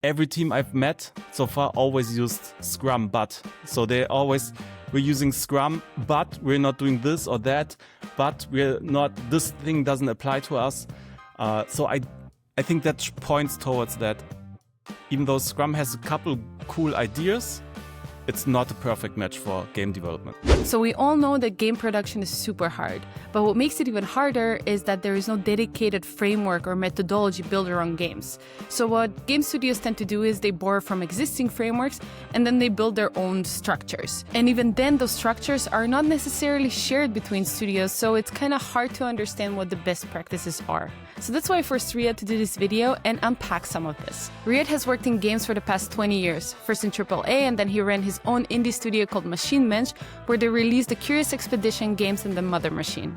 every team I've met so far always used Scrum, but. So they always, we're using Scrum, but we're not doing this or that, but we're not, this thing doesn't apply to us. So I think that points towards that. Even though Scrum has a couple cool ideas, it's not a perfect match for game development. So we all know that game production is super hard, but what makes it even harder is that there is no dedicated framework or methodology built around games. So what game studios tend to do is they borrow from existing frameworks and then they build their own structures. And even then, those structures are not necessarily shared between studios, so it's kind of hard to understand what the best practices are. So that's why I forced Riad to do this video and unpack some of this. Riad has worked in games for the past 20 years, first in AAA, and then he ran his own indie studio called Machine Bench, where they released the Curious Expedition games and the Mother Machine.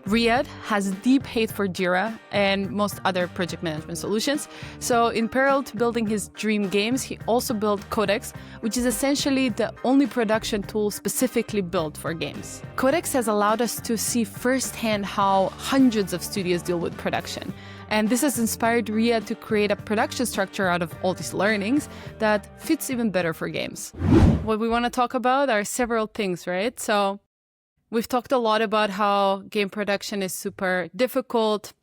Riad has deep hate for Jira and most other project management solutions. So in parallel to building his dream games, he also built Codecks, which is essentially the only production tool specifically built for games. Codecks has allowed us to see firsthand how hundreds of studios deal with production. And this has inspired Riad to create a production structure out of all these learnings that fits even better for games. What we want to talk about are several things, right? So we've talked a lot about how game production is super difficult.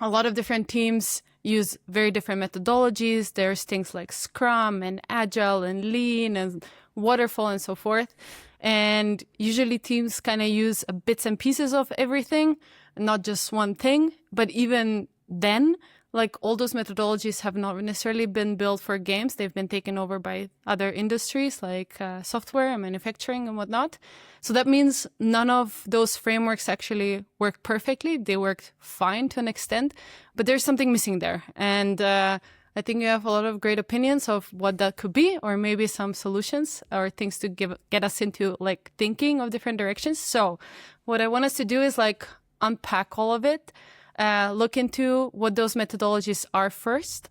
A lot of different teams use very different methodologies. There's things like Scrum and Agile and Lean and Waterfall and so forth. And usually teams kind of use bits and pieces of everything, not just one thing. But even then, like all those methodologies have not necessarily been built for games. They've been taken over by other industries like software and manufacturing and whatnot. So that means none of those frameworks actually work perfectly. They work fine to an extent, but there's something missing there. And I think you have a lot of great opinions of what that could be, or maybe some solutions or things to get us into like thinking of different directions. So what I want us to do is like unpack all of it. Look into what those methodologies are first,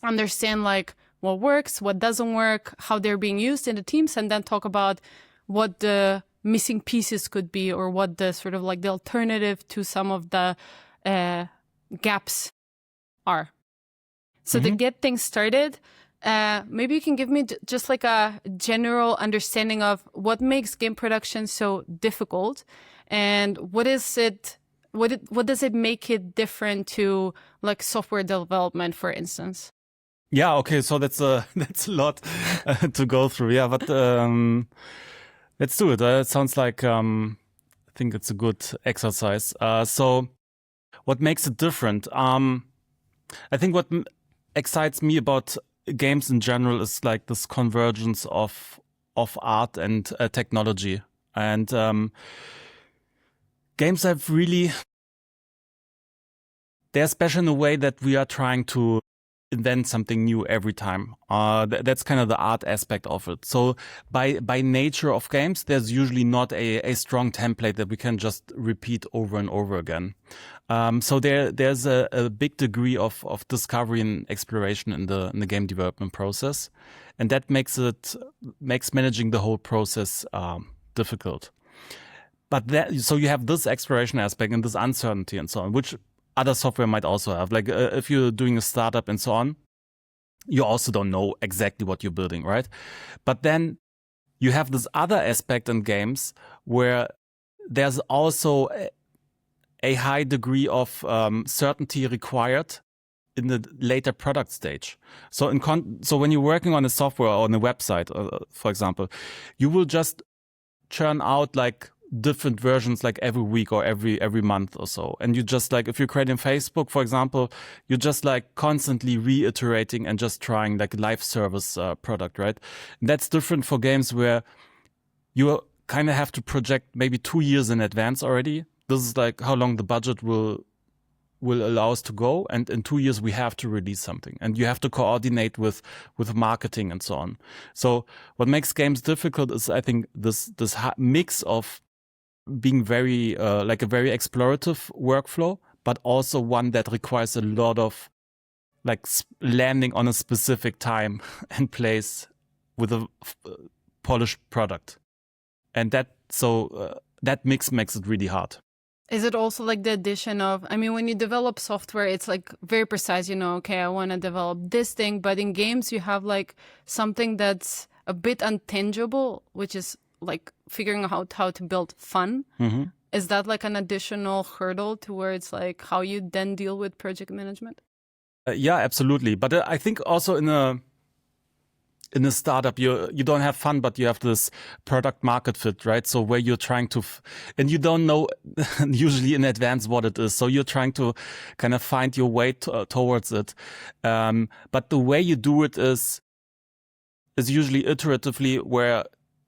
understand like what works, what doesn't work, how they're being used in the teams, and then talk about what the missing pieces could be or what the sort of like the alternative to some of the gaps are. So to get things started, maybe you can give me just like a general understanding of what makes game production so difficult and what does it make it different to like software development, for instance? Yeah, okay, so that's a lot to go through. Yeah, but let's do it. It sounds like I think it's a good exercise. So what makes it different? I think what excites me about games in general is like this convergence of art and technology. And games have really, they're special in a way that we are trying to invent something new every time. That's kind of the art aspect of it. So by nature of games, there's usually not a strong template that we can just repeat over and over again. So there's a big degree of discovery and exploration in the game development process. And that makes managing the whole process difficult. But so you have this exploration aspect and this uncertainty and so on, which other software might also have. Like if you're doing a startup and so on, you also don't know exactly what you're building, right? But then you have this other aspect in games where there's also a high degree of certainty required in the later product stage. So so when you're working on a software or on a website, for example, you will just churn out like different versions like every week or every month or so. And you just like, if you're creating Facebook, for example, you're just like constantly reiterating and just trying like a live service product, right? And that's different for games where you kind of have to project maybe 2 years in advance already. This is like how long the budget will allow us to go. And in 2 years, we have to release something. And you have to coordinate with marketing and so on. So what makes games difficult is, I think, this mix of being very like a very explorative workflow, but also one that requires a lot of like landing on a specific time and place with a polished product. And that mix makes it really hard. Is it also like the addition of, I mean, when you develop software, it's like very precise, okay, I want to develop this thing. But in games, you have like something that's a bit untangible, which is like figuring out how to build fun. Mm-hmm. Is that like an additional hurdle towards like how you then deal with project management? Yeah, absolutely. But I think also in a startup, you don't have fun, but you have this product market fit, right? So where you're trying to, and you don't know usually in advance what it is. So you're trying to kind of find your way towards it. But the way you do it is usually iteratively, where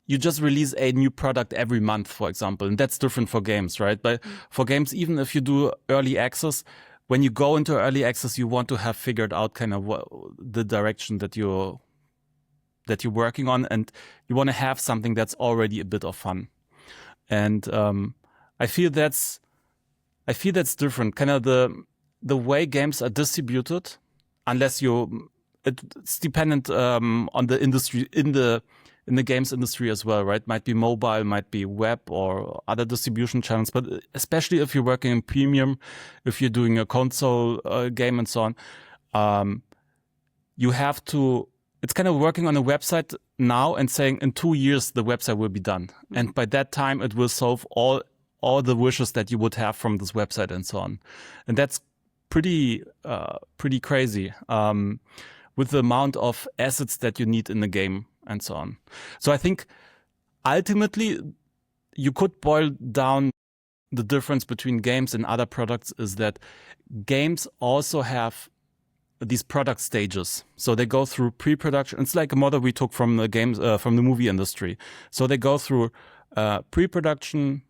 you just release a new product every month, for example. And that's different for games, right? But for games, even if you do early access, when you go into early access, you want to have figured out kind of the direction that you're working on, and you want to have something that's already a bit of fun. And I feel that's different. Kind of the way games are distributed, unless it's dependent on the industry in the games industry as well, right? Might be mobile, might be web or other distribution channels, but especially if you're working in premium, if you're doing a console game and so on, you have to, it's kind of working on a website now and saying in 2 years the website will be done. Mm-hmm. And by that time it will solve all the wishes that you would have from this website and so on. And that's pretty crazy with the amount of assets that you need in the game and so on. So I think ultimately you could boil down the difference between games and other products is that games also have these product stages. So they go through pre-production. It's like a model we took from the games, from the movie industry. So they go through pre-production,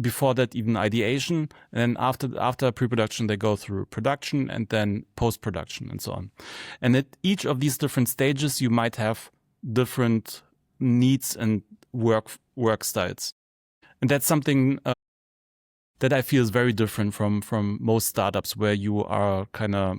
before that even ideation, and then after pre-production they go through production and then post-production and so on. And at each of these different stages you might have different needs and work styles. And that's something that I feel is very different from most startups, where you are kind of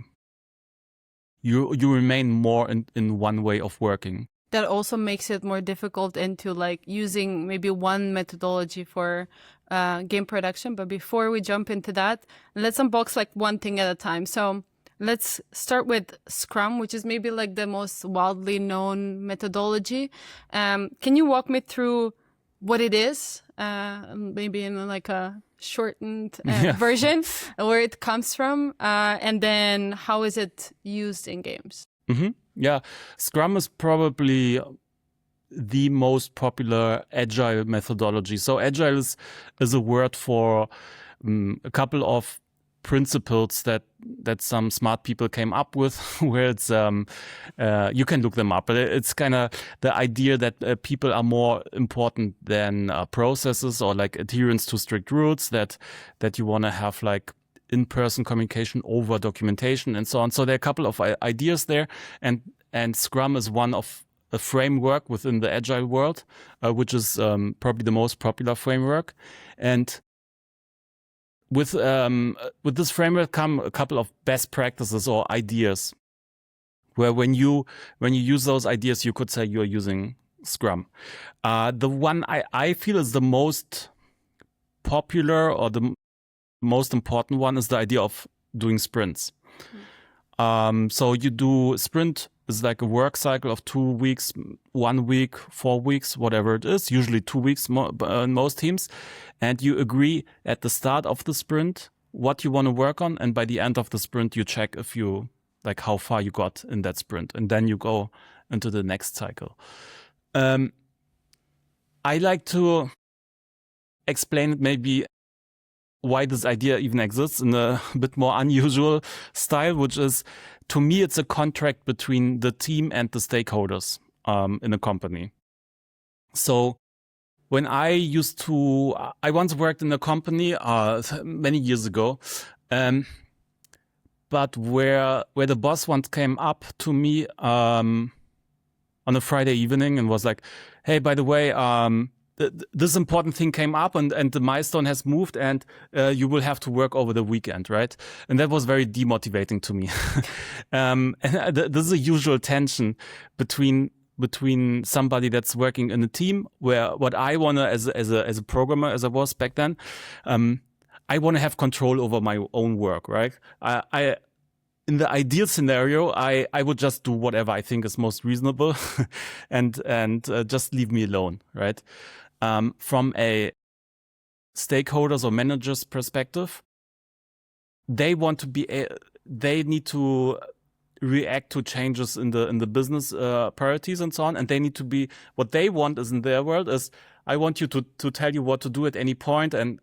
you remain more in one way of working. That also makes it more difficult into like using maybe one methodology for game production. But before we jump into that, let's unbox like one thing at a time. So let's start with Scrum, which is maybe like the most widely known methodology. Can you walk me through what it is, maybe in like a shortened version, where it comes from, and then how is it used in games? Mm-hmm. Yeah, Scrum is probably the most popular agile methodology. So agile is a word for a couple of principles that some smart people came up with, where it's you can look them up, but it's kind of the idea that people are more important than processes or like adherence to strict rules, that you want to have like in-person communication over documentation and so on. So there are a couple of ideas there, and Scrum is one of a framework within the agile world, which is probably the most popular framework. And with this framework come a couple of best practices or ideas, where when you use those ideas, you could say you are using Scrum. The one I feel is the most popular or the most important one is the idea of doing sprints. So you do sprint is like a work cycle of 2 weeks, 1 week, 4 weeks, whatever it is, usually 2 weeks in most teams. And you agree at the start of the sprint what you want to work on. And by the end of the sprint, you check if you like how far you got in that sprint. And then you go into the next cycle. I like to explain it maybe why this idea even exists in a bit more unusual style, which is, to me, it's a contract between the team and the stakeholders in a company. So when I once worked in a company many years ago, but where the boss once came up to me on a Friday evening and was like, hey, by the way, this important thing came up and the milestone has moved and you will have to work over the weekend, right? And that was very demotivating to me. And this is a usual tension between somebody that's working in a team, where what I want to, as a programmer, as I was back then, I want to have control over my own work, right? In the ideal scenario, I would just do whatever I think is most reasonable, and just leave me alone, right? From a stakeholders or managers perspective, they need to react to changes in the business priorities and so on, and they need to be, what they want is, in their world, is I want you to tell you what to do at any point, and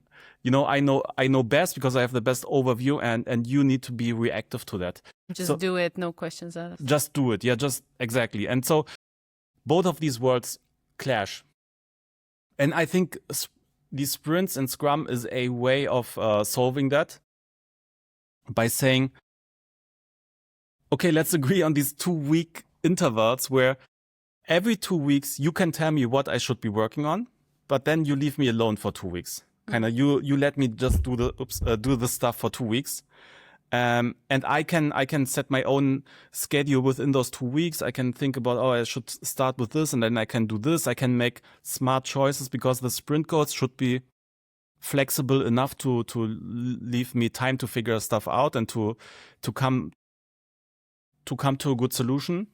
I know best because I have the best overview, and you need to be reactive to that. Just do it, no questions asked. Just do it, yeah, just exactly. And so both of these worlds clash, and I think these sprints in Scrum is a way of solving that by saying, okay, let's agree on these 2-week intervals where every 2 weeks you can tell me what I should be working on, but then you leave me alone for 2 weeks. Kind of you let me just do the stuff for 2 weeks. And I can set my own schedule within those 2 weeks. I can think about, I should start with this, and then I can do this. I can make smart choices because the sprint goals should be flexible enough to leave me time to figure stuff out and to come to a good solution.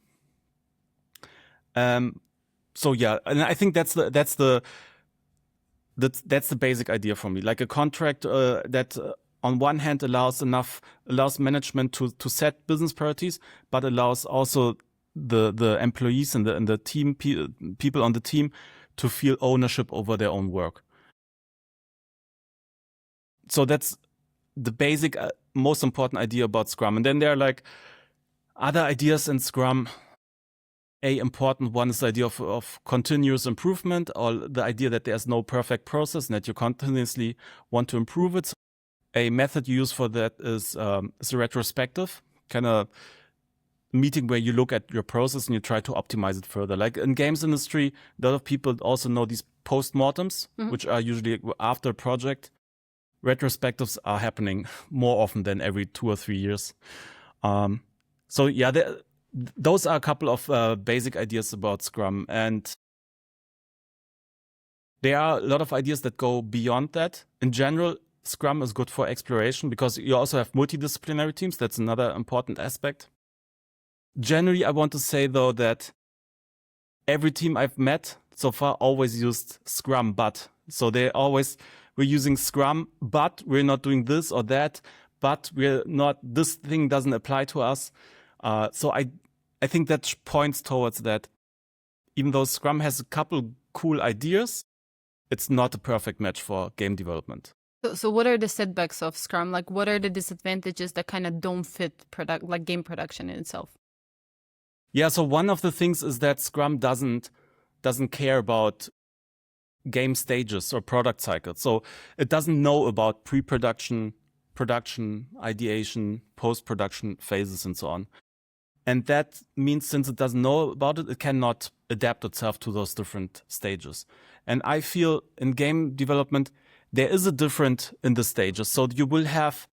So yeah, and I think that's the basic idea for me. Like a contract that on one hand allows management to set business priorities, but allows also the employees and the team people on the team to feel ownership over their own work. So that's the basic, most important idea about Scrum. And then there are like other ideas in Scrum. A important one is the idea of continuous improvement, or the idea that there's no perfect process and that you continuously want to improve it. A method you use for that is a retrospective, kind of meeting where you look at your process and you try to optimize it further. Like in games industry, a lot of people also know these postmortems, which are usually after a project. Retrospectives are happening more often than every 2 or 3 years. So yeah, those are a couple of basic ideas about Scrum, and there are a lot of ideas that go beyond that. In general, Scrum is good for exploration because you also have multidisciplinary teams. That's another important aspect. Generally, I want to say though that every team I've met so far always used Scrum, but so we're using Scrum, but we're not doing this or that, but this thing doesn't apply to us. So I think that points towards that even though Scrum has a couple cool ideas, it's not a perfect match for game development. So what are the setbacks of Scrum? Like, what are the disadvantages that kind of don't fit game production in itself? Yeah, so one of the things is that Scrum doesn't care about game stages or product cycles. So it doesn't know about pre-production, production, ideation, post-production phases, and so on. And that means since it doesn't know about it, it cannot adapt itself to those different stages. And I feel in game development, there is a difference in the stages. So you will have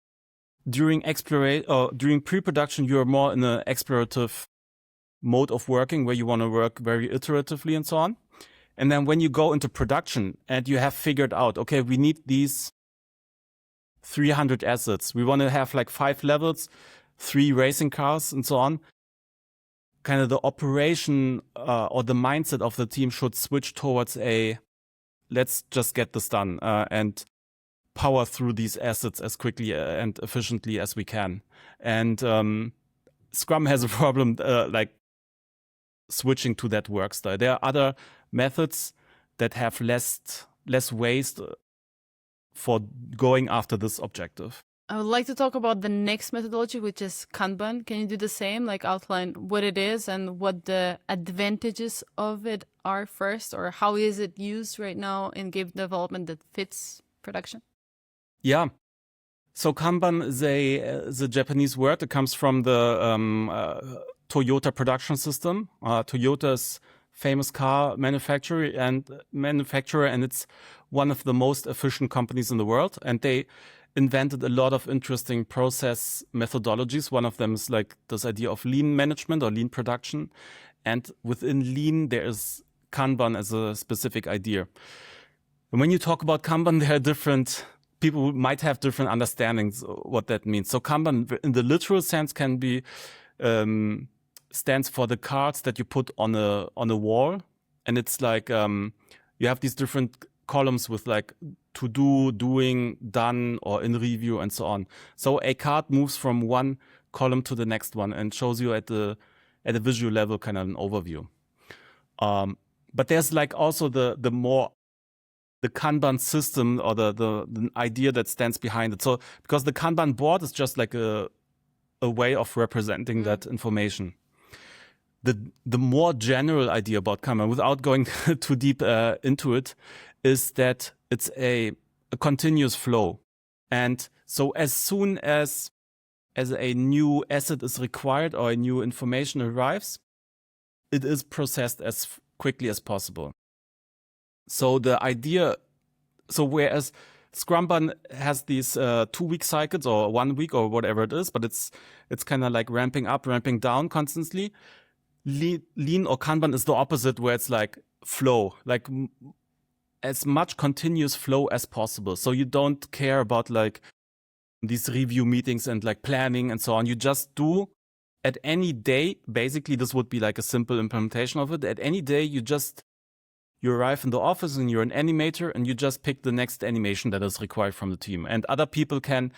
during pre-production, you're more in an explorative mode of working where you want to work very iteratively and so on. And then when you go into production and you have figured out, okay, we need these 300 assets. We want to have like 5 levels, 3 racing cars and so on. Kind of the operation or the mindset of the team should switch towards let's just get this done and power through these assets as quickly and efficiently as we can. And Scrum has a problem like switching to that work style. There are other methods that have less waste for going after this objective. I would like to talk about the next methodology, which is Kanban. Can you do the same, like outline what it is and what the advantages of it are first, or how is it used right now in game development that fits production? Yeah. So Kanban is a Japanese word. It comes from the Toyota production system. Toyota's famous car manufacturer, and it's one of the most efficient companies in the world. And they invented a lot of interesting process methodologies. One of them is like this idea of lean management or lean production. And within lean, there is Kanban as a specific idea. And when you talk about Kanban, there are different people might have different understandings of what that means. So Kanban in the literal sense can be, stands for the cards that you put on a wall. And it's like, you have these different columns with like to do, doing, done, or in review and so on. So a card moves from one column to the next one and shows you at a visual level kind of an overview. But there's like also the Kanban system or the idea that stands behind it. So because the Kanban board is just like a way of representing that information. The more general idea about Kanban, without going too deep into it, is that it's a continuous flow. And so as soon as a new asset is required or a new information arrives, it is processed as quickly as possible. So the idea, whereas Scrumban has these 2-week cycles or 1 week or whatever it is, but it's kind of like ramping up, ramping down constantly. Lean or Kanban is the opposite, where it's like flow, like as much continuous flow as possible. So you don't care about like these review meetings and like planning and so on. You just do at any day. Basically, this would be like a simple implementation of it. At any day, you arrive in the office and you're an animator and you just pick the next animation that is required from the team. And other people can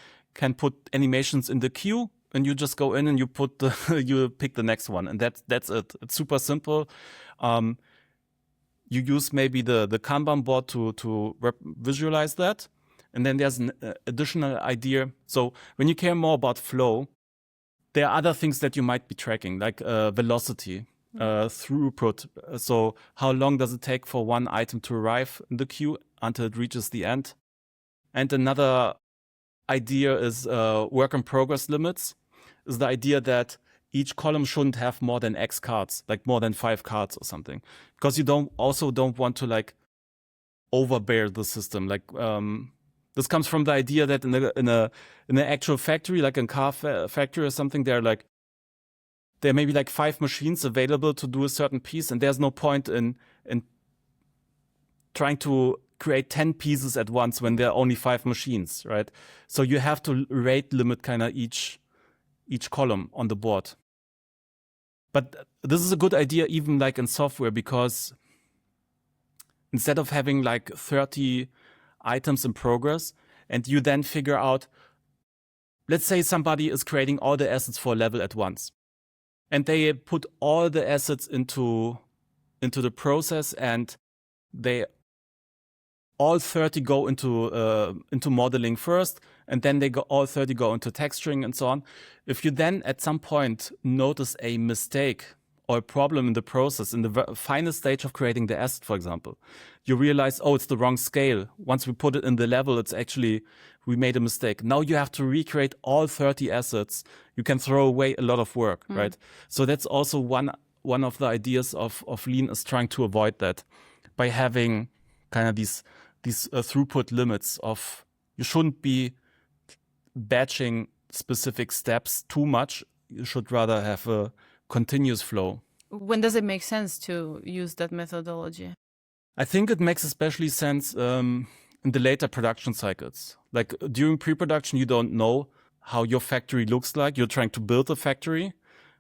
put animations in the queue, and you just go in and you you pick the next one, and that's it. It's super simple. You use maybe the Kanban board to visualize that, and then there's an additional idea. So when you care more about flow, there are other things that you might be tracking, like velocity, throughput. So how long does it take for one item to arrive in the queue until it reaches the end? And another idea is work in progress limits. Is the idea that each column shouldn't have more than X cards, like more than 5 cards or something, because you don't want to like overbear the system. Like this comes from the idea that in an actual factory, like a car factory or something, there may be like 5 machines available to do a certain piece, and there's no point in trying to create 10 pieces at once when there are only 5 machines, right? So you have to rate limit kind of each column on the board. But this is a good idea even like in software, because instead of having like 30 items in progress and you then figure out, let's say somebody is creating all the assets for a level at once, and they put all the assets into the process, and they all 30 go into modeling first, and then all 30 go into texturing and so on. If you then at some point notice a mistake or a problem in the process, in the final stage of creating the asset, for example, you realize, oh, it's the wrong scale. Once we put it in the level, it's actually, we made a mistake. Now you have to recreate all 30 assets. You can throw away a lot of work, right? So that's also one of the ideas of Lean, is trying to avoid that by having kind of these throughput limits of, you shouldn't be batching specific steps too much. You should rather have a continuous flow. When does it make sense to use that methodology? I think it makes especially sense in the later production cycles. Like during pre-production, you don't know how your factory looks like. You're trying to build a factory.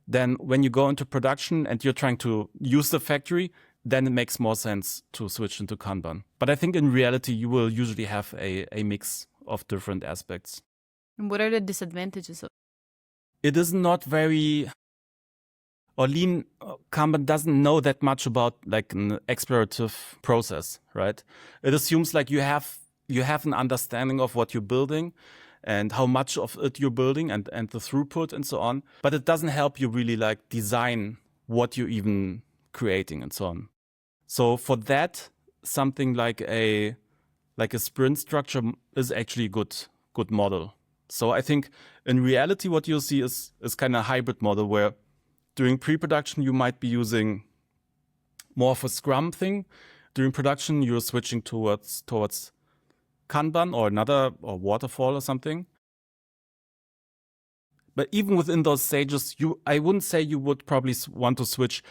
Then when you go into production and you're trying to use the factory, then it makes more sense to switch into Kanban. But I think in reality, you will usually have a mix of different aspects. And what are the disadvantages of it? It is not very, or Lean Kanban doesn't know that much about like an explorative process, right? It assumes like you have an understanding of what you're building and how much of it you're building and the throughput and so on. But it doesn't help you really like design what you're even creating and so on. So for that, something like a sprint structure is actually a good model. So I think in reality, what you'll see is kind of a hybrid model where during pre-production, you might be using more of a Scrum thing. During production, you're switching towards Kanban or Waterfall or something. But even within those stages, I wouldn't say you would probably want to switch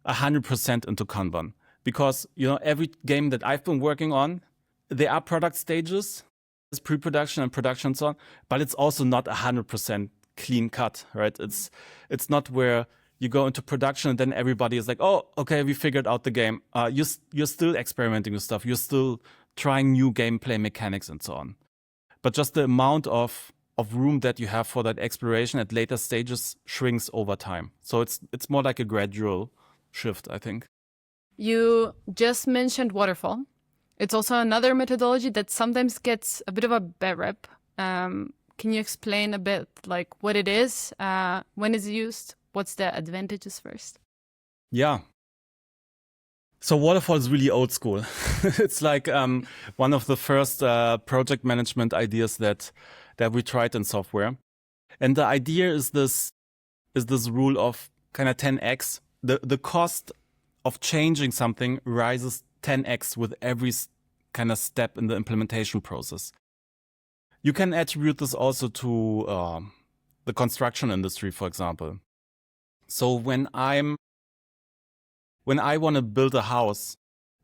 100% into Kanban, because every game that I've been working on, there are product stages It's pre-production and production and so on, but it's also not 100% clean cut, right? It's not where you go into production and then everybody is like, oh, okay, we figured out the game. You're still experimenting with stuff. You're still trying new gameplay mechanics and so on. But just the amount of room that you have for that exploration at later stages shrinks over time. So it's more like a gradual shift, I think. You just mentioned Waterfall. It's also another methodology that sometimes gets a bit of a bad rep. Can you explain a bit like what it is, when it's used, what's the advantages first? Yeah. So Waterfall is really old school. It's like one of the first project management ideas that we tried in software. And the idea is this rule of kind of 10x. The cost of changing something rises 10x with every kind of step in the implementation process. You can attribute this also to the construction industry, for example. So when I want to build a house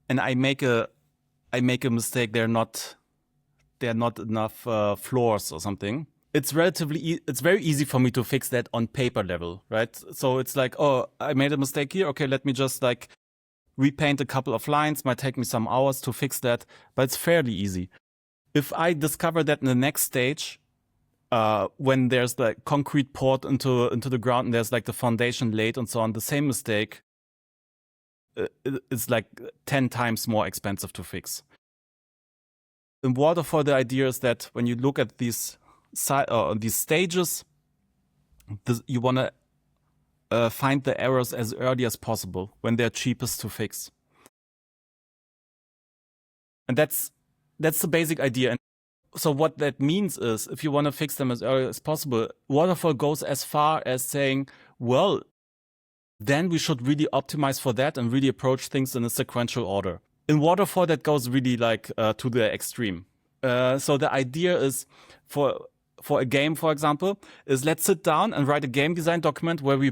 and I make a mistake, there are not enough floors or something. It's very easy for me to fix that on paper level, right? So it's like, oh, I made a mistake here. Okay, let me just like repaint a couple of lines. Might take me some hours to fix that, but it's fairly easy. If I discover that in the next stage, when there's the concrete poured into the ground and there's like the foundation laid and so on, the same mistake is like 10 times more expensive to fix. In Waterfall, the idea is that when you look at these stages, you want to find the errors as early as possible when they're cheapest to fix. And that's the basic idea. And so what that means is if you want to fix them as early as possible, Waterfall goes as far as saying, well, then we should really optimize for that and really approach things in a sequential order. In Waterfall, that goes really like to the extreme. So the idea is for a game, for example, is let's sit down and write a game design document where we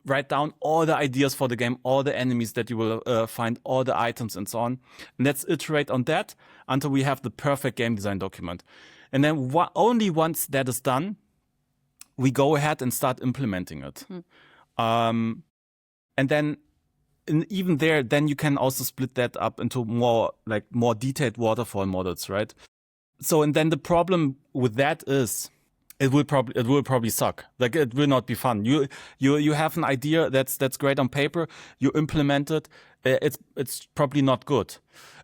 write down all the ideas for the game, all the enemies that you will find, all the items and so on. And let's iterate on that until we have the perfect game design document. And then only once that is done, we go ahead and start implementing it. And then even there, then you can also split that up into more detailed waterfall models, right? So, and then the problem with that is it will probably suck. Like it will not be fun. You have an idea that's great on paper. You implement it. It's probably not good.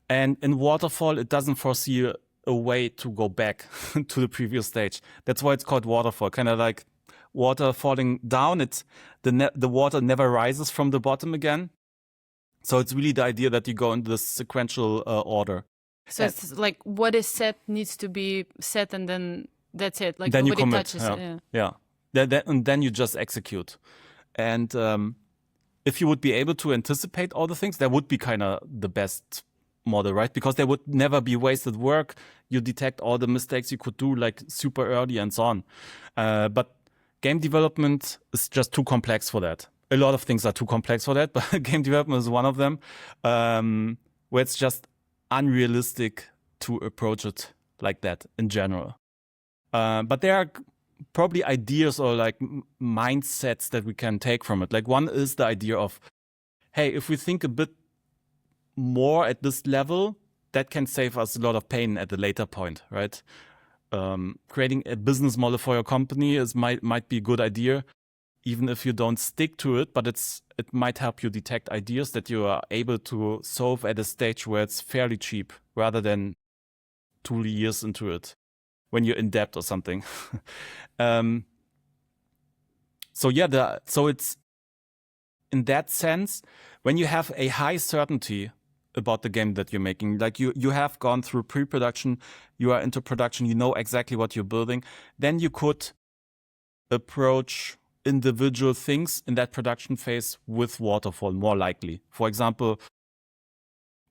And in Waterfall, it doesn't foresee a way to go back to the previous stage. That's why it's called Waterfall. Kind of like water falling down. The water never rises from the bottom again. So it's really the idea that you go in this sequential order. So it's like what is set needs to be set, and then that's it. Like then nobody you commit. touches it. Yeah. And then you just execute. And if you would be able to anticipate all the things, that would be kind of the best model, right? Because there would never be wasted work. You detect all the mistakes you could do like super early and so on. But game development is just too complex for that. A lot of things are too complex for that, but game development is one of them, where it's just unrealistic to approach it like that in general. But there are probably ideas or like mindsets that we can take from it. Like one is the idea of, hey, if we think a bit more at this level, that can save us a lot of pain at a later point, right? Creating a business model for your company might be a good idea, even if you don't stick to it, but it might help you detect ideas that you are able to solve at a stage where it's fairly cheap, rather than 2 years into it when you're in debt or something. So it's in that sense, when you have a high certainty about the game that you're making, like you have gone through pre-production, you are into production, you know exactly what you're building, then you could approach individual things in that production phase with Waterfall more likely. For example,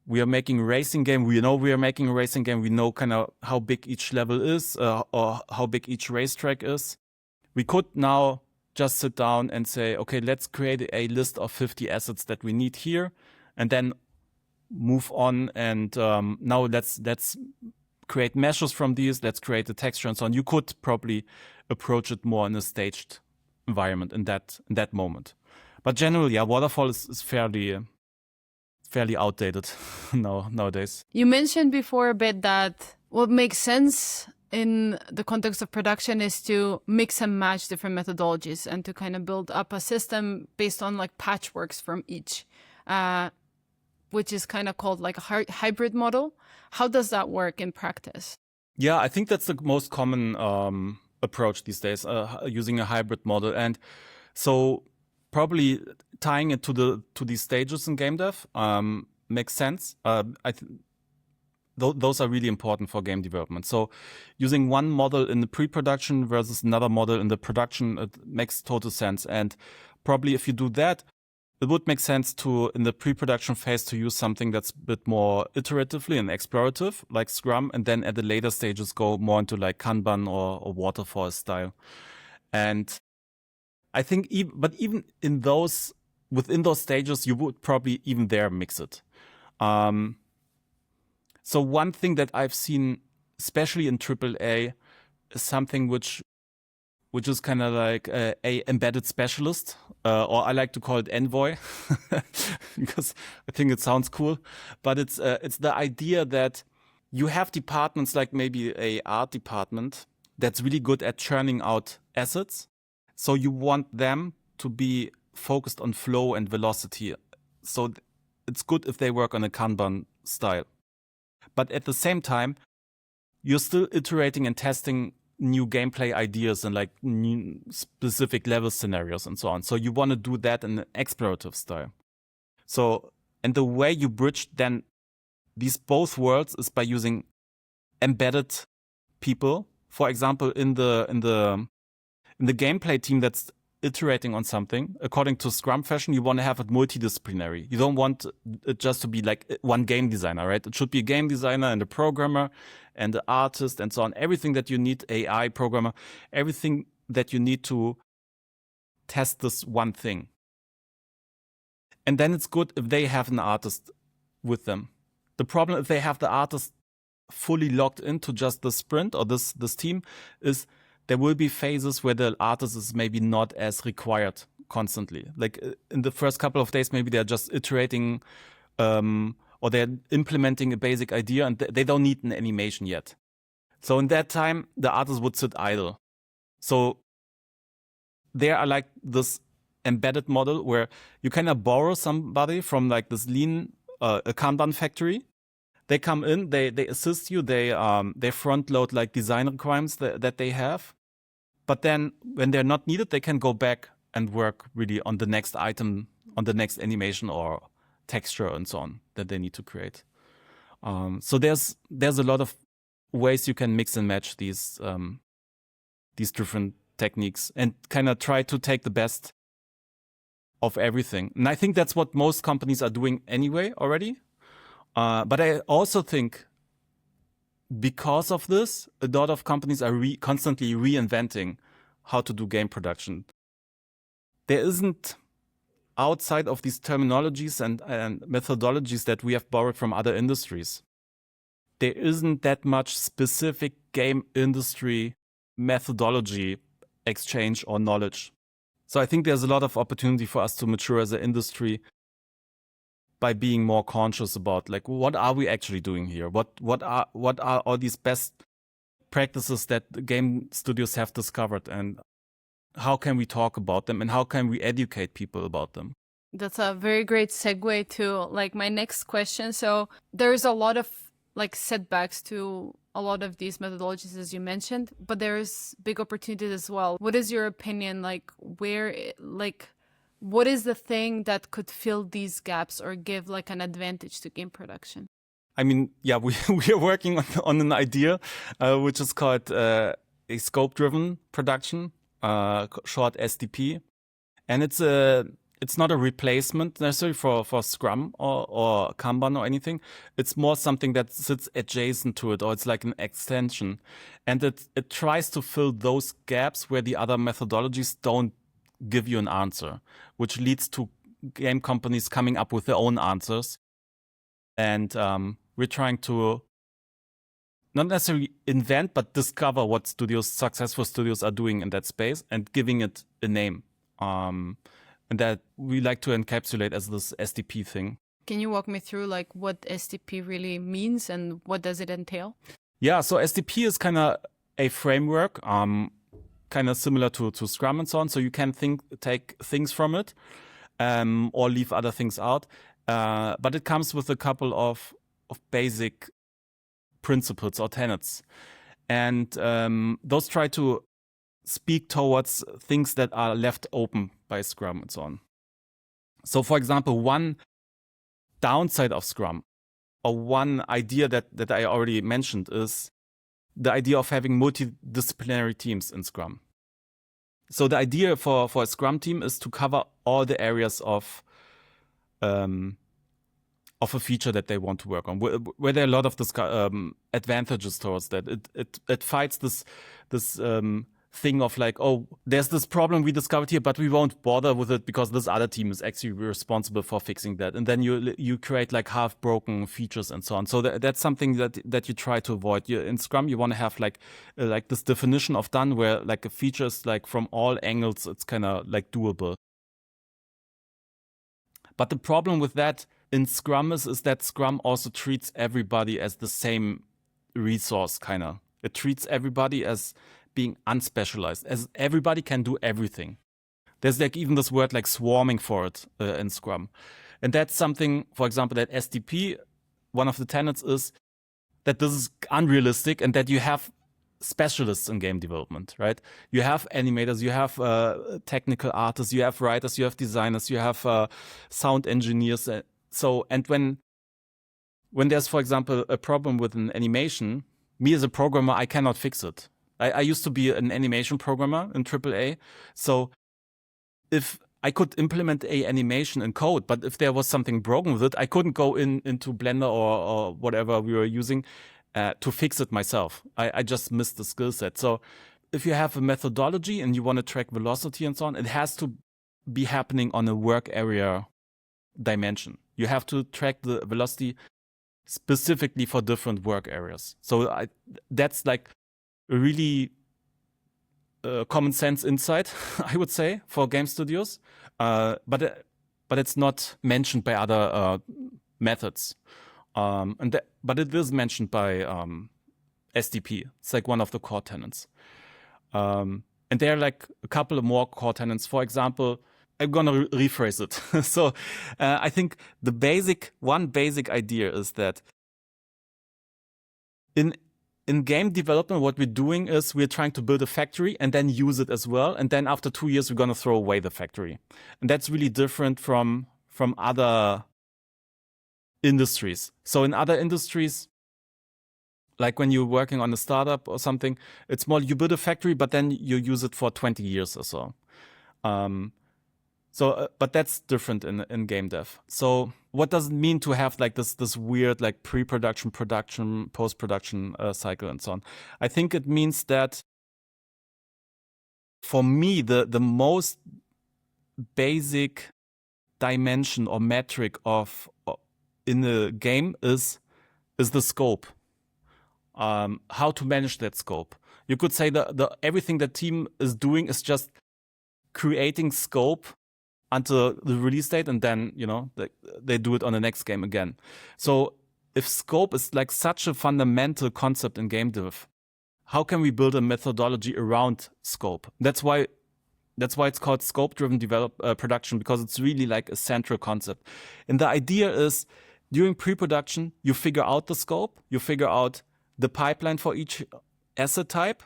we are making a racing game. We know we are making a racing game. We know kind of how big each level is or how big each racetrack is. We could now just sit down and say, okay, let's create a list of 50 assets that we need here, and then move on. And now let's create meshes from these, let's create the texture and so on. You could probably approach it more in a staged environment in that moment. But generally, yeah, Waterfall is fairly outdated nowadays. You mentioned before a bit that what makes sense in the context of production is to mix and match different methodologies and to kind of build up a system based on like patchworks from each, which is kind of called like a hybrid model. How does that work in practice? Yeah, I think that's the most common approach these days, using a hybrid model. And so probably tying it to these stages in game dev makes sense. Those are really important for game development. So using one model in the pre-production versus another model in the production, it makes total sense. And probably if you do that, it would make sense to, in the pre-production phase, to use something that's a bit more iteratively and explorative, like Scrum, and then at the later stages go more into like Kanban or Waterfall style. And I think even in within those stages, you would probably even there mix it. So one thing that I've seen, especially in AAA, is something which is kind of like a embedded specialist, or I like to call it envoy, because I think it sounds cool. But it's the idea that you have departments like maybe a art department that's really good at churning out assets. So you want them to be focused on flow and velocity. So it's good if they work on a Kanban style. But at the same time, you're still iterating and testing new gameplay ideas and like new specific level scenarios and so on. So you want to do that in an explorative style. So, and the way you bridge then these both worlds is by using embedded people. For example, in the gameplay team that's iterating on something, according to Scrum fashion, you want to have it multidisciplinary. You don't want it just to be like one game designer, right? It should be a game designer and a programmer and an artist and so on. Everything that you need, AI programmer, everything that you need to test this one thing. And then it's good if they have an artist with them. The problem if they have the artist fully locked into just the sprint or this team is there will be phases where the artist is maybe not as required constantly. Like in the first couple of days, maybe they're just iterating or they're implementing a basic idea and they don't need an animation yet. So in that time, the artist would sit idle. So there are like this embedded model where you kind of borrow somebody from like this lean, a Kanban factory. They come in, they assist you, they front load like design requirements that they have. But then when they're not needed, they can go back and work really on the next item, on the next animation or texture and so on that they need to create. So there's a lot of ways you can mix and match these different techniques and kind of try to take the best of everything. And I think that's what most companies are doing anyway already. But I also think because of this, a lot of companies are constantly reinventing how to do game production. There isn't, outside of these terminologies and methodologies that we have borrowed from other industries, there isn't that much specific game industry methodology exchange or knowledge. So I think there's a lot of opportunity for us to mature as an industry by being more conscious about like what are we actually doing here? What are all these best practices that game studios have discovered, and how can we talk about them and how can we educate people about them? That's a very great segue to like my next question. So there's a lot of like setbacks to a lot of these methodologies, as you mentioned, but there's big opportunities as well. What is your opinion? Like what is the thing that could fill these gaps or give like an advantage to game production? I mean, yeah, we are working on an idea which is called a scope-driven production, short SDP, and it's not a replacement necessarily for Scrum or Kanban or anything. It's more something that sits adjacent to it, or it's like an extension, and it tries to fill those gaps where the other methodologies don't give you an answer, which leads to game companies coming up with their own answers. And we're trying to not necessarily invent, but discover what successful studios are doing in that space and giving it a name. And that we like to encapsulate as this SDP thing. Can you walk me through like what SDP really means and what does it entail? Yeah, so SDP is kind of a framework, kind of similar to Scrum and so on. So you can take things from it or leave other things out. But it comes with a couple of basic principles or tenets. And those try to speak towards things that are left open by Scrum and so on. So for example, one downside of Scrum, or one idea that I already mentioned, is the idea of having multidisciplinary teams in Scrum. So the idea for a Scrum team is to cover all the areas of a feature that they want to work on, where there are a lot of advantages towards that. It fights this thing of like, oh, there's this problem we discovered here, but we won't bother with it because this other team is actually responsible for fixing that. And then you create like half-broken features and so on. So that's something that you try to avoid. In Scrum, you want to have like this definition of done, where like a feature is like from all angles, it's kind of like doable. But the problem with that in Scrum is that Scrum also treats everybody as the same resource, kind of. It treats everybody as being unspecialized, as everybody can do everything. There's like even this word like swarming for it in Scrum. And that's something, for example, that SDP, one of the tenets is that this is unrealistic and that you have specialists in game development, right? You have animators, you have technical artists, you have writers, you have designers, you have sound engineers. And when there's, for example, a problem with an animation, me as a programmer, I cannot fix it. I used to be an animation programmer in AAA. So if I could implement a animation in code, but if there was something broken with it, I couldn't go into Blender or whatever we were using to fix it myself. I just missed the skill set. So if you have a methodology and you want to track velocity and so on, it has to be happening on a work area dimension. You have to track the velocity specifically for different work areas. So that's like a really common sense insight, I would say, for game studios. But it's not mentioned by other methods. But it is mentioned by SDP. It's like one of the core tenets. And there are like a couple of more core tenets. For example, I'm gonna rephrase it. So I think one basic idea is that in game development, what we're doing is we're trying to build a factory and then use it as well. And then after 2 years, we're gonna throw away the factory. And that's really different from other industries. So in other industries, like when you're working on a startup or something, it's more you build a factory, but then you use it for 20 years or so. But that's different in game dev. So what does it mean to have like this weird like pre-production, production, post-production cycle and so on? I think it means that for me, the most basic dimension or metric in the game is the scope. How to manage that scope. You could say everything the team is doing is just creating scope until the release date, and then they do it on the next game again. So if scope is like such a fundamental concept in game dev, how can we build a methodology around scope? That's why it's called scope-driven production, because it's really like a central concept. And the idea is during pre-production, you figure out the scope, you figure out the pipeline for each asset type,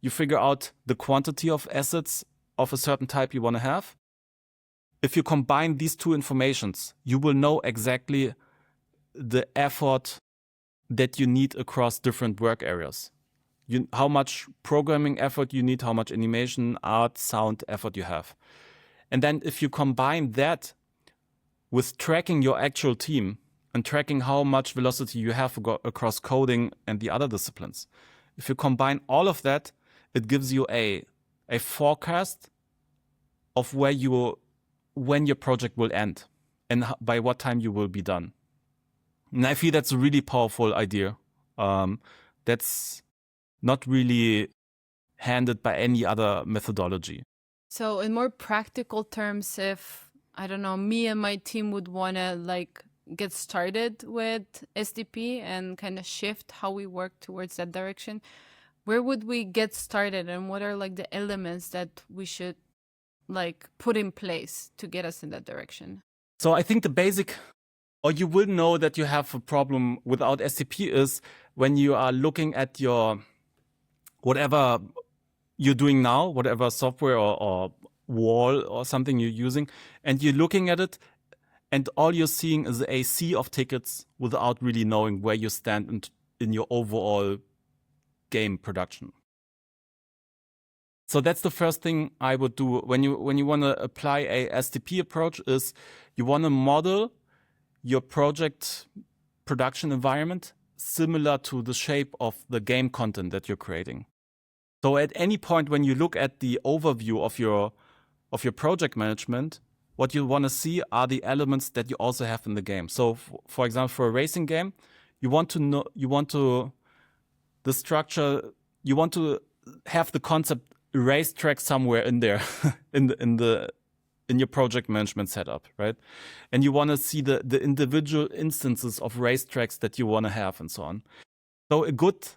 you figure out the quantity of assets of a certain type you want to have. If you combine these two informations, you will know exactly the effort that you need across different work areas. How much programming effort you need, how much animation, art, sound effort you have. And then if you combine that with tracking your actual team and tracking how much velocity you have across coding and the other disciplines, if you combine all of that, it gives you a forecast of when your project will end and by what time you will be done. And I feel that's a really powerful idea that's not really handled by any other methodology. So in more practical terms, if, I don't know, me and my team would want to like get started with SDP and kind of shift how we work towards that direction, where would we get started, and what are like the elements that we should like put in place to get us in that direction? So I think the basic, or you will know that you have a problem without SDP, is when you are looking at your whatever you're doing now, whatever software or wall or something you're using, and you're looking at it, and all you're seeing is a sea of tickets without really knowing where you stand in your overall game production. So that's the first thing I would do when you want to apply a SDP approach, is you want to model your project production environment similar to the shape of the game content that you're creating. So at any point when you look at the overview of your project management, what you want to see are the elements that you also have in the game. So for example, for a racing game, you want to have the concept racetrack somewhere in there in your project management setup, right? And you want to see the individual instances of racetracks that you want to have and so on. So a good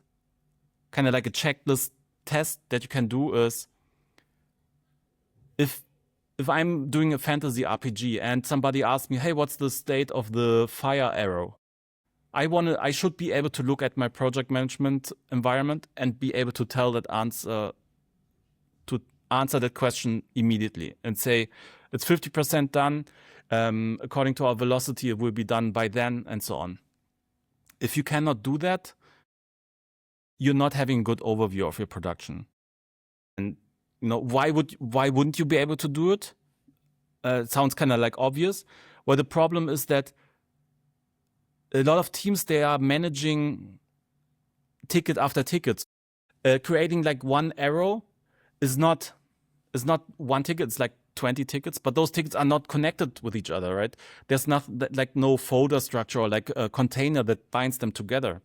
kind of like a checklist test that you can do is, if I'm doing a fantasy RPG and somebody asks me, hey, what's the state of the fire arrow? I should be able to look at my project management environment and be able to tell that answer that question immediately and say it's 50% done. According to our velocity, it will be done by then, and so on. If you cannot do that, you're not having a good overview of your production. And why wouldn't you be able to do it? It sounds kind of like obvious. Well, the problem is that a lot of teams, they are managing ticket after ticket. Creating like one arrow is not one ticket, it's like 20 tickets, but those tickets are not connected with each other, right? There's no folder structure or like a container that binds them together.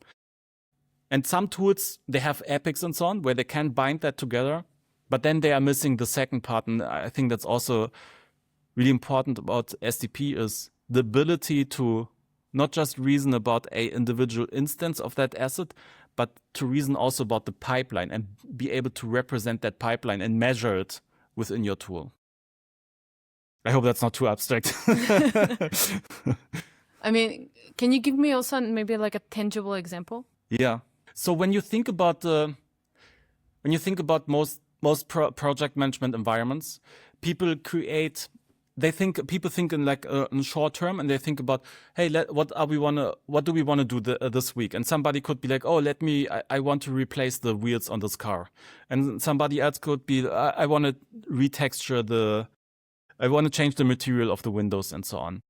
And some tools, they have epics and so on, where they can bind that together, but then they are missing the second part. And I think that's also really important about SDP, is the ability to not just reason about a individual instance of that asset, but to reason also about the pipeline and be able to represent that pipeline and measure it within your tool. I hope that's not too abstract. I mean, can you give me also maybe like a tangible example? Yeah. So when you think about most project management environments, people think in like in short term, and they think about, hey, what do we want to do this week? And somebody could be like, oh, I want to replace the wheels on this car, and somebody else could be, I want to I want to change the material of the windows and so on.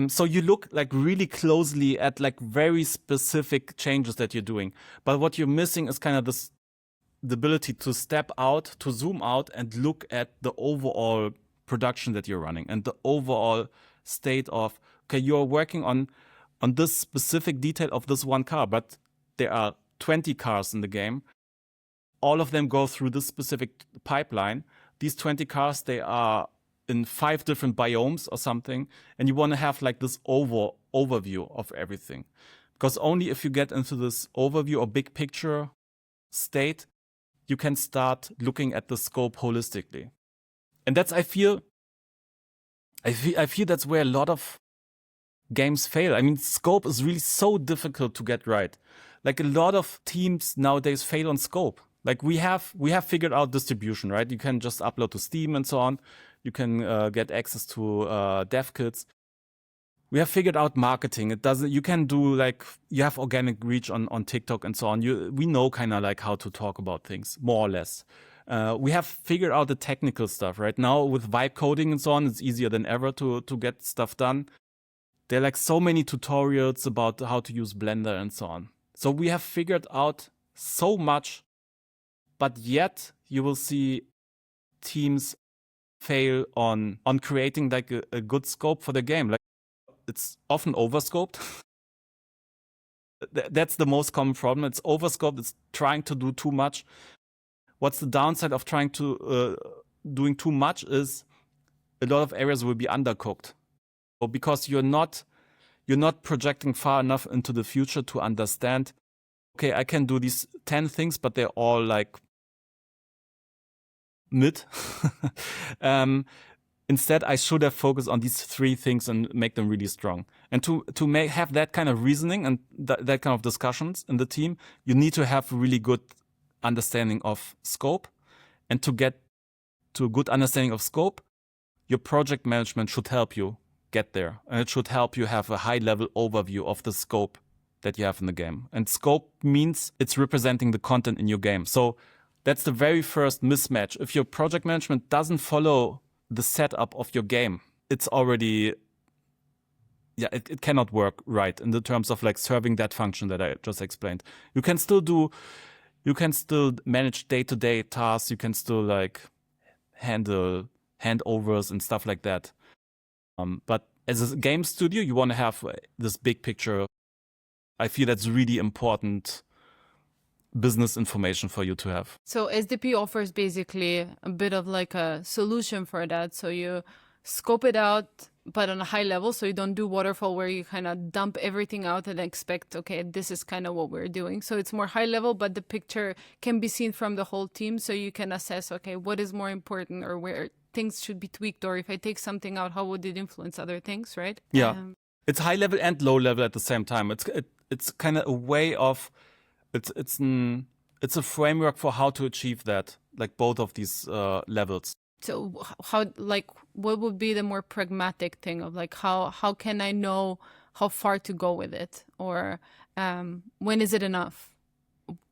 So you look like really closely at like very specific changes that you're doing, but what you're missing is kind of the ability to step out, to zoom out, and look at the overall production that you're running and the overall state of, okay, you're working on this specific detail of this one car, but there are 20 cars in the game. All of them go through this specific pipeline. These 20 cars, they are in 5 different biomes or something, and you want to have like this overview of everything. Because only if you get into this overview or big picture state, you can start looking at the scope holistically. And that's, I feel that's where a lot of games fail. I mean, scope is really so difficult to get right. Like a lot of teams nowadays fail on scope. Like we have figured out distribution, right? You can just upload to Steam and so on. You can get access to dev kits. We have figured out marketing. You can do like, you have organic reach on TikTok and so on. We know kind of like how to talk about things, more or less. We have figured out the technical stuff right now with vibe coding and so on. It's easier than ever to get stuff done. There are like so many tutorials about how to use Blender and so on. So we have figured out so much, but yet you will see teams fail on creating like a good scope for the game. Like it's often overscoped. That's the most common problem. It's overscoped. It's trying to do too much. What's the downside of trying to doing too much is a lot of areas will be undercooked, or because you're not projecting far enough into the future to understand. Okay, I can do these 10 things, but they're all like mid. Instead, I should have focused on these 3 things and make them really strong. And to have that kind of reasoning and that kind of discussions in the team, you need to have really good understanding of scope. And to get to a good understanding of scope, your project management should help you get there. And it should help you have a high-level overview of the scope that you have in the game. And scope means it's representing the content in your game. So that's the very first mismatch. If your project management doesn't follow the setup of your game, it's already, it cannot work right in the terms of like serving that function that I just explained. You can still manage day-to-day tasks. You can still like handle handovers and stuff like that. But as a game studio, you want to have this big picture. I feel that's really important business information for you to have. So SDP offers basically a bit of like a solution for that. So you scope it out, but on a high level. So you don't do waterfall where you kind of dump everything out and expect, okay, this is kind of what we're doing. So it's more high level, but the picture can be seen from the whole team. So you can assess, okay, what is more important or where things should be tweaked, or if I take something out, how would it influence other things, right? Yeah, it's high level and low level at the same time. It's kind of a way of it's a framework for how to achieve that, like both of these levels. So how, like, what would be the more pragmatic thing of like how can I know how far to go with it, or when is it enough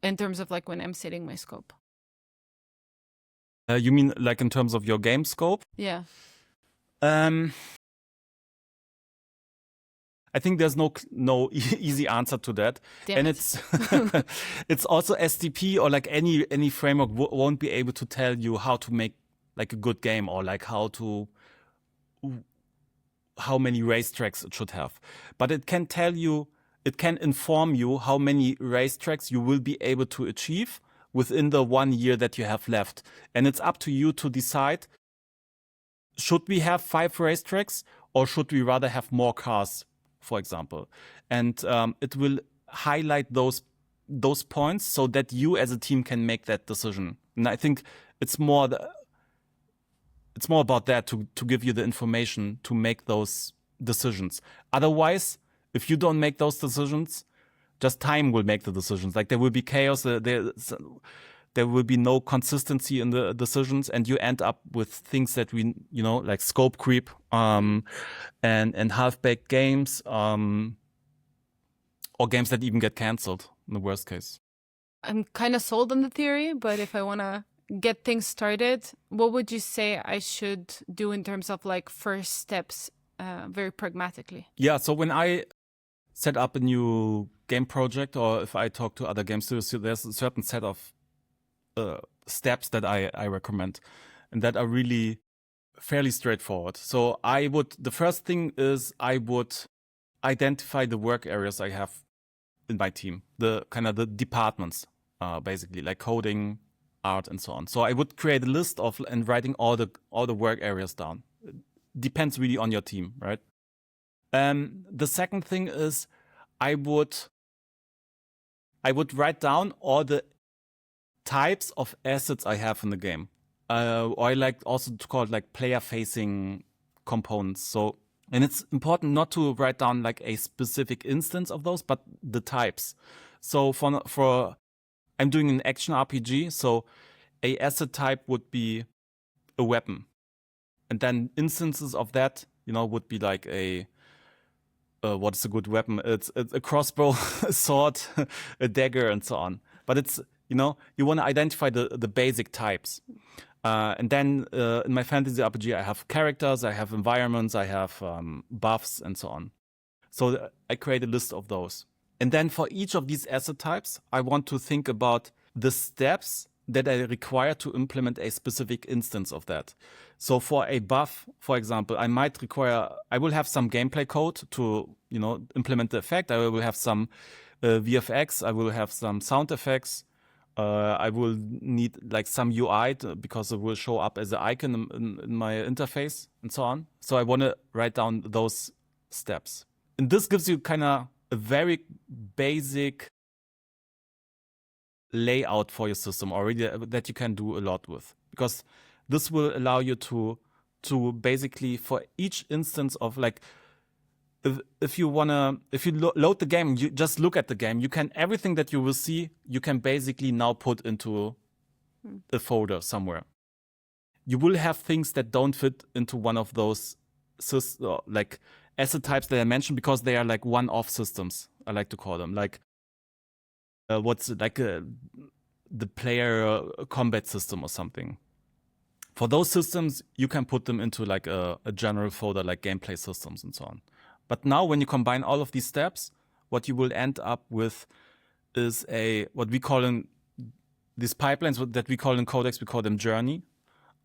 in terms of like when I'm setting my scope? You mean like in terms of your game scope? Yeah. I think there's no easy answer to that. Damn and it. it's also SDP or like any framework won't be able to tell you how to make like a good game, or like how many racetracks it should have. But it can tell you, it can inform you how many racetracks you will be able to achieve within the 1 year that you have left. And it's up to you to decide, should we have 5 racetracks or should we rather have more cars, for example? And it will highlight those points so that you as a team can make that decision. And I think it's more about that, to give you the information to make those decisions. Otherwise, if you don't make those decisions, just time will make the decisions. Like there will be chaos. There will be no consistency in the decisions, and you end up with things that like scope creep, and half-baked games, or games that even get canceled in the worst case. I'm kind of sold on the theory, but if I want to get things started, what would you say I should do in terms of like first steps, very pragmatically? Yeah, so when I set up a new game project, or if I talk to other game studios, there's a certain set of steps that I recommend, and that are really fairly straightforward. So the first thing is I would identify the work areas I have in my team, the departments, basically like coding, art, and so on. So I would create a list of and writing all the work areas down. It depends really on your team, right? The second thing is I would write down all the types of assets I have in the game. Or I like also to call it like player-facing components. So, and it's important not to write down like a specific instance of those, but the types. So for I'm doing an action RPG, so a asset type would be a weapon, and then instances of that, would be like what is a good weapon? It's a crossbow, a sword, a dagger, and so on. But it's you want to identify the basic types, and then in my fantasy RPG, I have characters, I have environments, I have buffs, and so on. So I create a list of those. And then for each of these asset types, I want to think about the steps that I require to implement a specific instance of that. So for a buff, for example, I will have some gameplay code to, implement the effect. I will have some VFX. I will have some sound effects. I will need like some UI because it will show up as an icon in my interface and so on. So I want to write down those steps. And this gives you kind of a very basic layout for your system already that you can do a lot with, because this will allow you to basically, for each instance of like, if you load the game, you just look at the game, everything that you will see, you can basically now put into a folder somewhere. You will have things that don't fit into one of those like asset types that I mentioned, because they are like one-off systems, I like to call them, like the player combat system or something. For those systems, you can put them into like a general folder, like gameplay systems and so on. But now when you combine all of these steps, what you will end up with is what we call in these pipelines that we call in Codecks, we call them journey.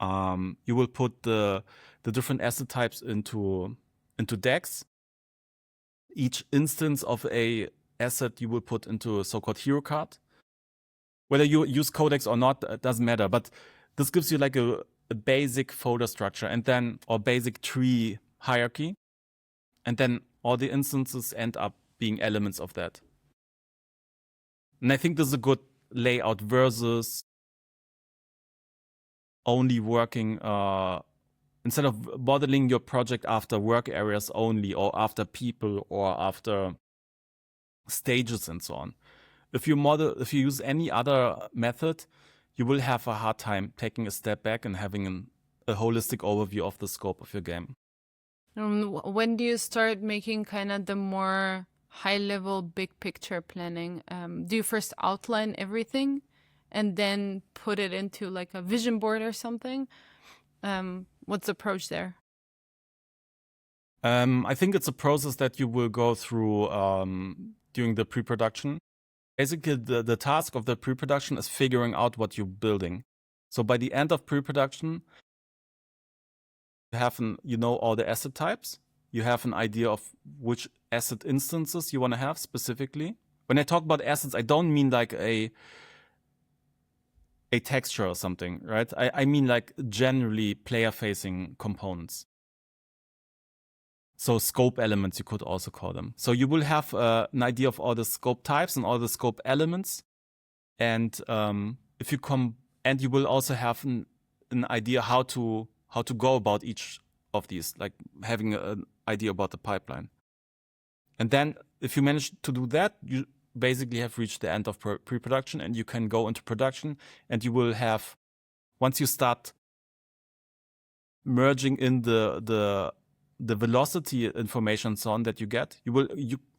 You will put the different asset types into decks. Each instance of a asset you will put into a so-called hero card. Whether you use Codecks or not, it doesn't matter. But this gives you like a basic folder structure or basic tree hierarchy. And then all the instances end up being elements of that. And I think this is a good layout versus only working, instead of modeling your project after work areas only, or after people, or after stages and so on. If you use any other method, you will have a hard time taking a step back and having a holistic overview of the scope of your game. When do you start making kind of the more high-level, big-picture planning? Do you first outline everything and then put it into like a vision board or something? What's the approach there? I think it's a process that you will go through during the pre-production. Basically, the task of the pre-production is figuring out what you're building. So by the end of pre-production, you have all the asset types. You have an idea of which asset instances you want to have specifically. When I talk about assets, I don't mean like a texture or something, right? I mean like generally player-facing components. So scope elements, you could also call them. So you will have an idea of all the scope types and all the scope elements, and you will also have an idea how to go about each of these, like having an idea about the pipeline. And then if you manage to do that, you basically have reached the end of pre-production, and you can go into production, and you will have, once you start merging in the velocity information and so on that you get,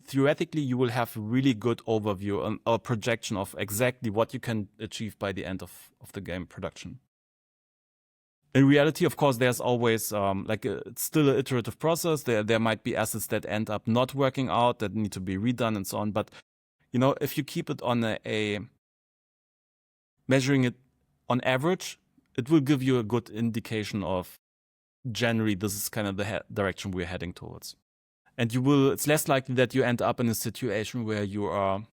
theoretically you will have a really good overview or projection of exactly what you can achieve by the end of the game production. In reality, of course, there's always it's still an iterative process. There might be assets that end up not working out, that need to be redone and so on. But if you keep it on measuring it on average, it will give you a good indication of generally this is kind of the direction we're heading towards. And it's less likely that you end up in a situation where you are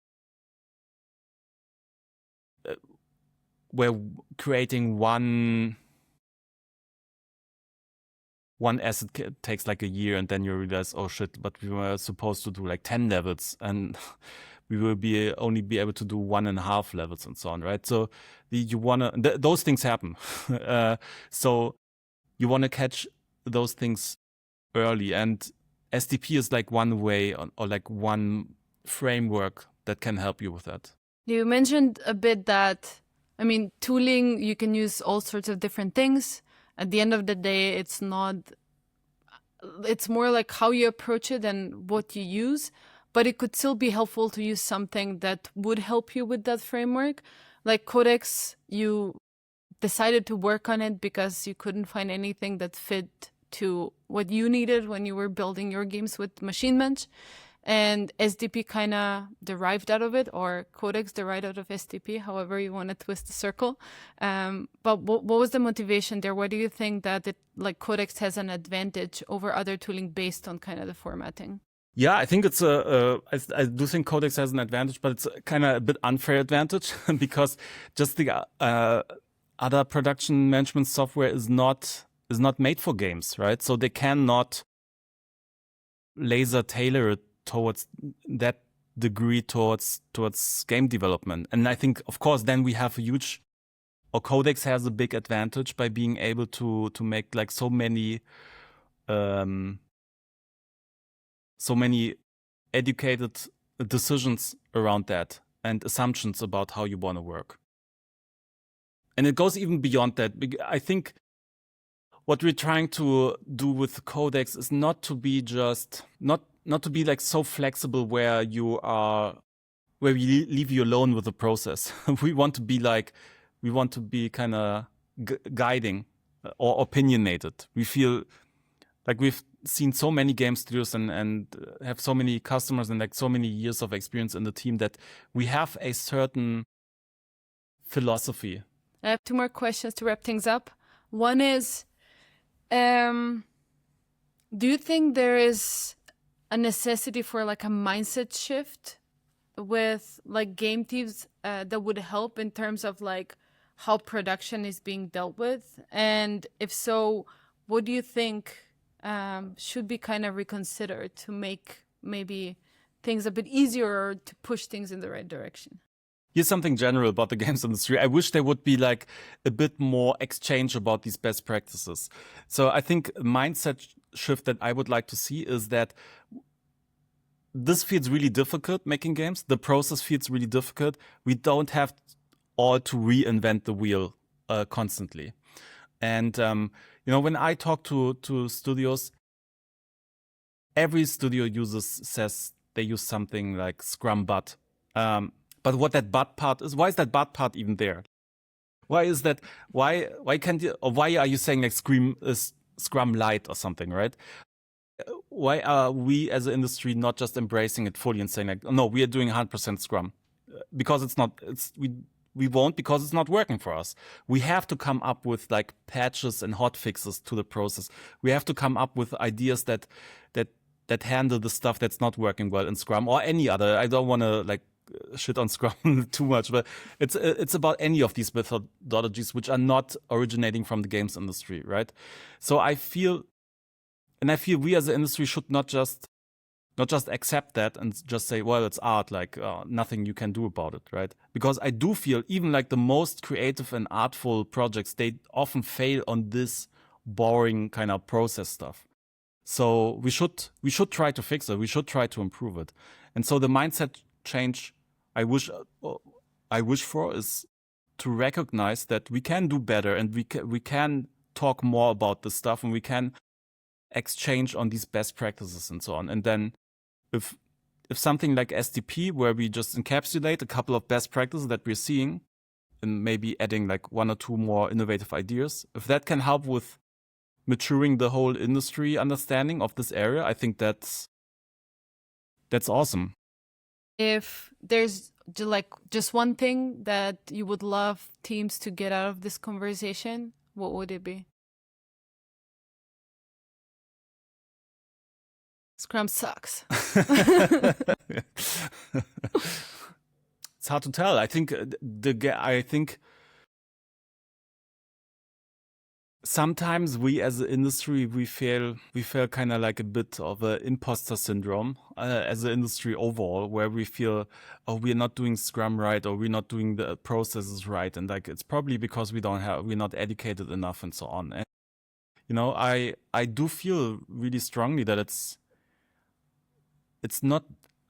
creating one asset takes like a year, and then you realize, oh shit, but we were supposed to do like 10 levels, and we will only be able to do 1.5 levels and so on, right? So those things happen. So you want to catch those things early, and SDP is like one way or like one framework that can help you with that. You mentioned a bit that, tooling, you can use all sorts of different things. At the end of the day, it's more like how you approach it and what you use, but it could still be helpful to use something that would help you with that framework. Like Codecks, you decided to work on it because you couldn't find anything that fit to what you needed when you were building your games with Machine Bench. and SDP kind of derived out of it, or Codecks derived out of SDP, however you want to twist the circle. But what was the motivation there? Why do you think that Codecks has an advantage over other tooling based on kind of the formatting? Yeah, I think it's I do think Codecks has an advantage, but it's kind of a bit unfair advantage because just the other production management software is not made for games, right? So they cannot laser tailor it towards that degree towards game development. And I think, of course, then we have Codecks has a big advantage by being able to make like so many educated decisions around that and assumptions about how you want to work. And it goes even beyond that. I think what we're trying to do with Codecks is not to be like so flexible where we leave you alone with the process. we want to be kind of guiding or opinionated. We feel like we've seen so many game studios and have so many customers and like so many years of experience in the team that we have a certain philosophy. I have 2 more questions to wrap things up. One is, do you think there is a necessity for like a mindset shift with like game teams that would help in terms of like how production is being dealt with? And if so, what do you think should be kind of reconsidered to make maybe things a bit easier or to push things in the right direction? Here's something general about the games industry. I wish there would be like a bit more exchange about these best practices. So I think a mindset shift that I would like to see is that this feels really difficult making games. The process feels really difficult. We don't have all to reinvent the wheel constantly. And when I talk to studios, every studio says they use something like Scrum but. But what that but part is, why is that but part even there? Why is that? Why can't you? Or why are you saying like Scrum Light or something, right? Why are we as an industry not just embracing it fully and saying like, no, we are doing 100% Scrum? Because we won't, because it's not working for us. We have to come up with like patches and hot fixes to the process. We have to come up with ideas that handle the stuff that's not working well in Scrum or any other. I don't want to like shit on Scrum too much, but it's about any of these methodologies which are not originating from the games industry, right? So I feel we as an industry should not just accept that and just say, well, it's art, like nothing you can do about it, right? Because I do feel even like the most creative and artful projects, they often fail on this boring kind of process stuff. So we should try to fix it. We should try to improve it. And so the mindset change I wish for is to recognize that we can do better and we can talk more about this stuff and we can exchange on these best practices and so on. And then if something like SDP, where we just encapsulate a couple of best practices that we're seeing and maybe adding like 1 or 2 more innovative ideas, if that can help with maturing the whole industry understanding of this area, I think that's awesome. If there's just one thing that you would love teams to get out of this conversation, what would it be? Scrum sucks. It's hard to tell. I think sometimes we as an industry, we feel kind of like a bit of an imposter syndrome as an industry overall, where we feel, oh, we're not doing Scrum right, or we're not doing the processes right. And like, it's probably because we're not educated enough and so on. And, I do feel really strongly that it's not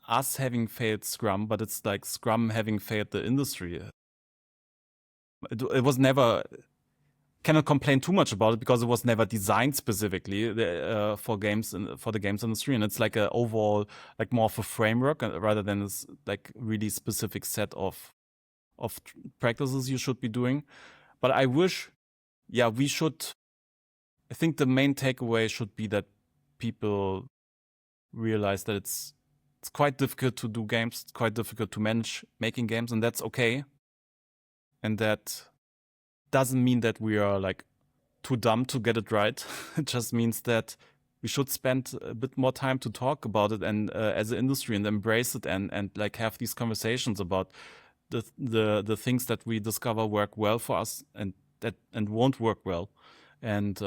us having failed Scrum, but it's like Scrum having failed the industry. It was never... Cannot complain too much about it because it was never designed specifically for the games industry, and it's like a overall, like more of a framework rather than this like really specific set of practices you should be doing. But I wish, we should. I think the main takeaway should be that people realize that it's It's quite difficult to do games. It's quite difficult to manage making games, and that's okay. And that doesn't mean that we are like too dumb to get it right. It just means that we should spend a bit more time to talk about it and as an industry and embrace it and like have these conversations about the things that we discover work well for us and won't work well. And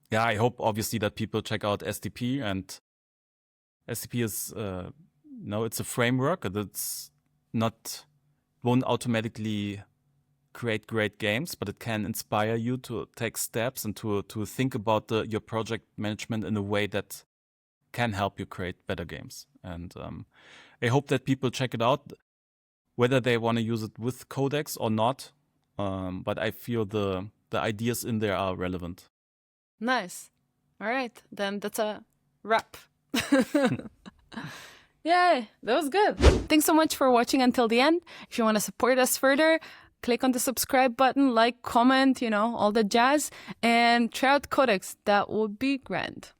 yeah, I hope obviously that people check out SDP, and SDP is it's a framework that's won't automatically create great games, but it can inspire you to take steps and to think about your project management in a way that can help you create better games. And I hope that people check it out, whether they want to use it with Codecks or not. But I feel the ideas in there are relevant. Nice. All right, then that's a wrap. Yay, that was good. Thanks so much for watching until the end. If you want to support us further, click on the subscribe button, like, comment, all the jazz, and try out Codecks. That would be grand.